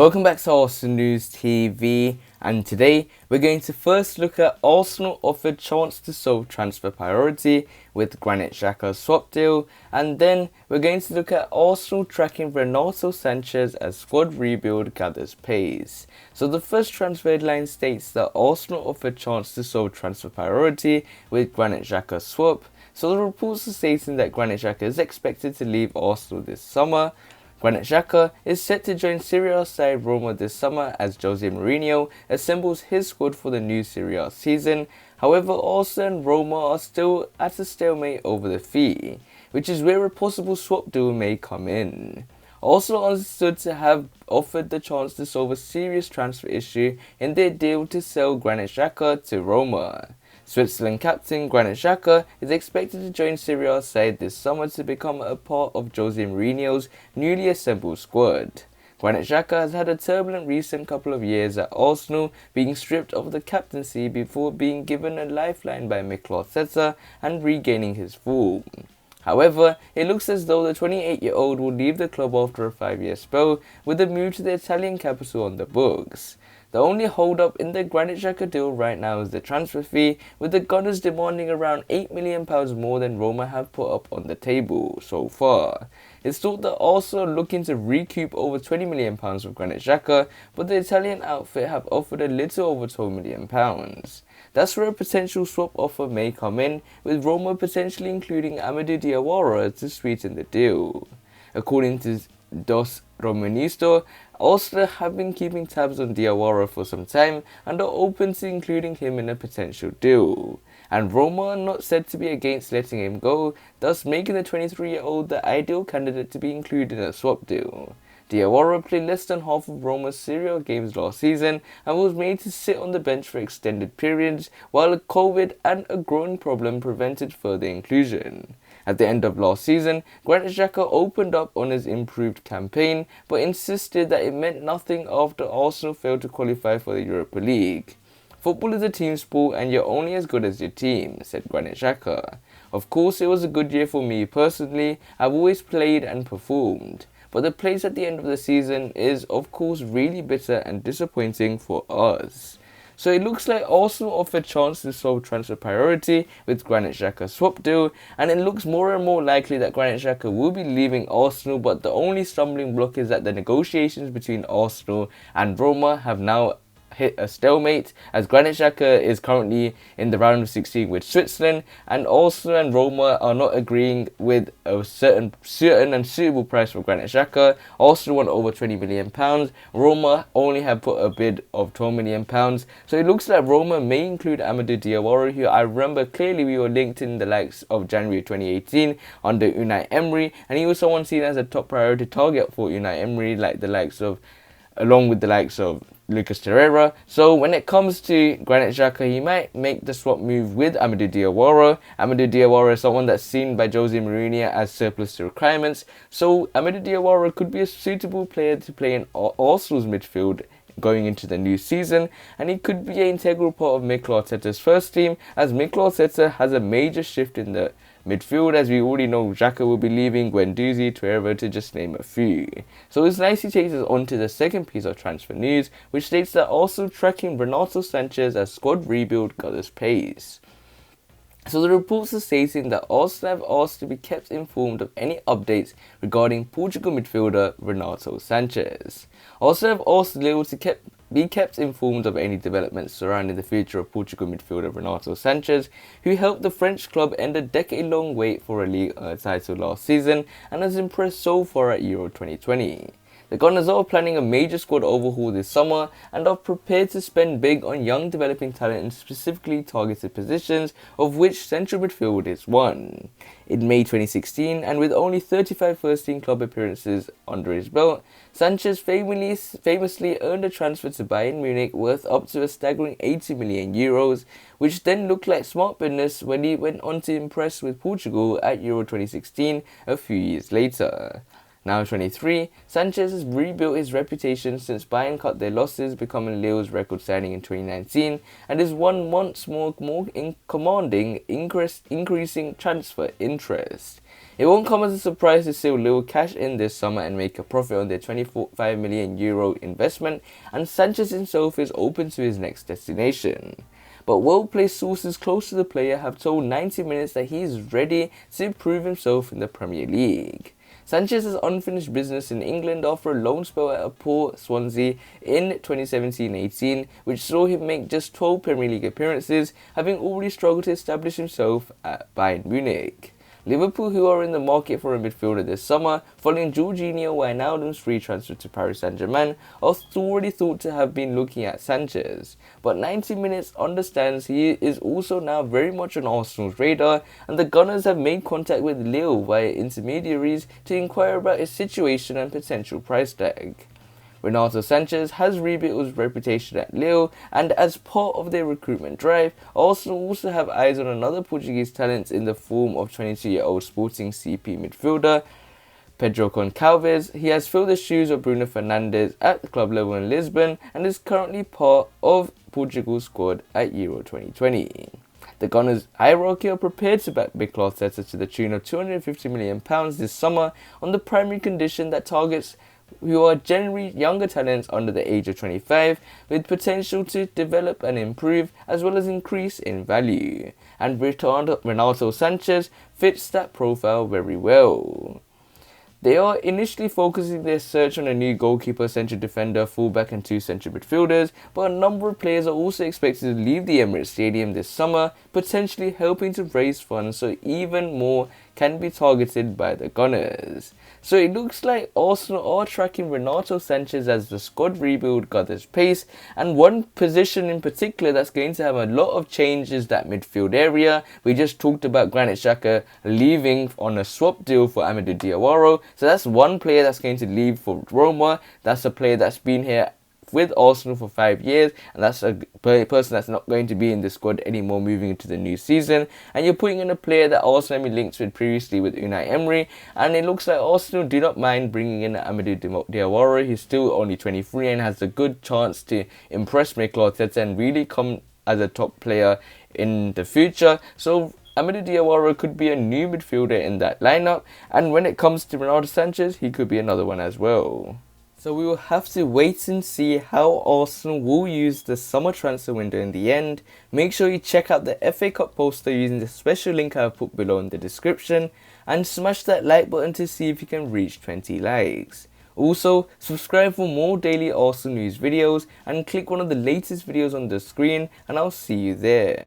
Welcome back to Arsenal News TV, and today we're going to first look at Arsenal offered chance to solve transfer priority with Granit Xhaka swap deal, and then we're going to look at Arsenal tracking Renato Sanches as squad rebuild gathers pace. So the first transfer headline states that Arsenal offered chance to solve transfer priority with Granit Xhaka swap. So the reports are stating that Granit Xhaka is expected to leave Arsenal this summer. Granit Xhaka is set to join Serie A side Roma this summer as Jose Mourinho assembles his squad for the new Serie A season. However, Arsenal and Roma are still at a stalemate over the fee, which is where a possible swap deal may come in. Arsenal understood to have offered the chance to solve a serious transfer issue in their deal to sell Granit Xhaka to Roma. Switzerland captain Granit Xhaka is expected to join Serie A side this summer to become a part of Jose Mourinho's newly assembled squad. Granit Xhaka has had a turbulent recent couple of years at Arsenal, being stripped of the captaincy before being given a lifeline by Mikel Arteta and regaining his form. However, it looks as though the 28-year-old will leave the club after a 5-year spell with a move to the Italian capital on the books. The only hold-up in the Granit Xhaka deal right now is the transfer fee, with the Gunners demanding around £8 million more than Roma have put up on the table so far. It's thought that Arsenal are looking to recoup over £20 million with Granit Xhaka, but the Italian outfit have offered a little over £12 million. That's where a potential swap offer may come in, with Roma potentially including Amadou Diawara to sweeten the deal. According to Dos Romanista, Arsenal have been keeping tabs on Diawara for some time and are open to including him in a potential deal. And Roma are not said to be against letting him go, thus making the 23-year-old the ideal candidate to be included in a swap deal. Diawara played less than half of Roma's Serie A games last season and was made to sit on the bench for extended periods, while COVID and a growing problem prevented further inclusion. At the end of last season, Granit Xhaka opened up on his improved campaign, but insisted that it meant nothing after Arsenal failed to qualify for the Europa League. "Football is a team sport and you're only as good as your team," said Granit Xhaka. "Of course it was a good year for me personally, I've always played and performed. But the place at the end of the season is of course really bitter and disappointing for us." So it looks like Arsenal offered chance to solve transfer priority with Granit Xhaka's swap deal, and it looks more and more likely that Granit Xhaka will be leaving Arsenal, but the only stumbling block is that the negotiations between Arsenal and Roma have now hit a stalemate, as Granit Xhaka is currently in the round of 16 with Switzerland, and Arsenal and Roma are not agreeing with a certain and suitable price for Granit Xhaka. Arsenal want over £20 million, Roma only have put a bid of £12 million, so it looks like Roma may include Amadou Diawara, who I remember clearly we were linked in the likes of January 2018 under Unai Emery, and he was someone seen as a top priority target for Unai Emery, along with the likes of Lucas Torreira. So when it comes to Granit Xhaka, he might make the swap move with Amadou Diawara. Amadou Diawara is someone that's seen by Jose Mourinho as surplus to requirements, so Amadou Diawara could be a suitable player to play in Arsenal's midfield going into the new season, and he could be an integral part of Mikel Arteta's first team, as Mikel Arteta has a major shift in the midfield, as we already know Xhaka will be leaving, Guendouzi, Torreira, to just name a few. So this nicely takes us on to the second piece of transfer news, which states that Arsenal tracking Renato Sanches as squad rebuild gathers pace. So the reports are stating that Arsenal have asked to be kept informed of any updates regarding Portugal midfielder Renato Sanches. Arsenal have asked Lille to be kept informed of any developments surrounding the future of Portugal midfielder Renato Sanches, who helped the French club end a decade-long wait for a league title last season and has impressed so far at Euro 2020. The Gunners are planning a major squad overhaul this summer and are prepared to spend big on young developing talent in specifically targeted positions, of which central midfield is one. In May 2016, and with only 35 first-team club appearances under his belt, Sanchez famously earned a transfer to Bayern Munich worth up to a staggering €80 million, which then looked like smart business when he went on to impress with Portugal at Euro 2016 a few years later. Now 23, Sanches has rebuilt his reputation since Bayern cut their losses, becoming Lille's record signing in 2019, and is once more commanding increasing transfer interest. It won't come as a surprise to see Lille cash in this summer and make a profit on their €25 million investment, and Sanches himself is open to his next destination. But well-placed sources close to the player have told 90 Minutes that he is ready to prove himself in the Premier League. Sanches has unfinished business in England after a loan spell at a poor Swansea in 2017-18, which saw him make just 12 Premier League appearances, having already struggled to establish himself at Bayern Munich. Liverpool, who are in the market for a midfielder this summer, following Jorginho Wijnaldum's free transfer to Paris Saint-Germain, are already thought to have been looking at Sanches. But 90 Minutes understands he is also now very much on Arsenal's radar, and the Gunners have made contact with Lille via intermediaries to inquire about his situation and potential price tag. Renato Sanches has rebuilt his reputation at Lille, and as part of their recruitment drive, Arsenal also have eyes on another Portuguese talent in the form of 22-year-old Sporting CP midfielder Pedro Goncalves. He has filled the shoes of Bruno Fernandes at the club level in Lisbon and is currently part of Portugal's squad at Euro 2020. The Gunners' hierarchy are prepared to back Mikel Arteta to the tune of £250 million this summer on the primary condition that targets who are generally younger talents under the age of 25 with potential to develop and improve as well as increase in value. And Renato Sanches fits that profile very well. They are initially focusing their search on a new goalkeeper, central defender, fullback and 2 central midfielders, but a number of players are also expected to leave the Emirates Stadium this summer, potentially helping to raise funds so even more can be targeted by the Gunners. So it looks like Arsenal are tracking Renato Sanches as the squad rebuild gathers pace, and one position in particular that's going to have a lot of change is that midfield area. We just talked about Granit Xhaka leaving on a swap deal for Amadou Diawara, so that's one player that's going to leave for Roma. That's a player that's been here with Arsenal for 5 years, and that's a person that's not going to be in the squad anymore moving into the new season. And you're putting in a player that Arsenal had linked with previously with Unai Emery, and it looks like Arsenal do not mind bringing in Amadou Diawara. He's still only 23 and has a good chance to impress Mikel Arteta and really come as a top player in the future. So Amadou Diawara could be a new midfielder in that lineup, and when it comes to Renato Sanches, he could be another one as well. So we will have to wait and see how Arsenal will use the summer transfer window in the end. Make sure you check out the FA Cup poster using the special link I have put below in the description, and smash that like button to see if you can reach 20 likes. Also, subscribe for more daily Arsenal news videos and click one of the latest videos on the screen, and I'll see you there.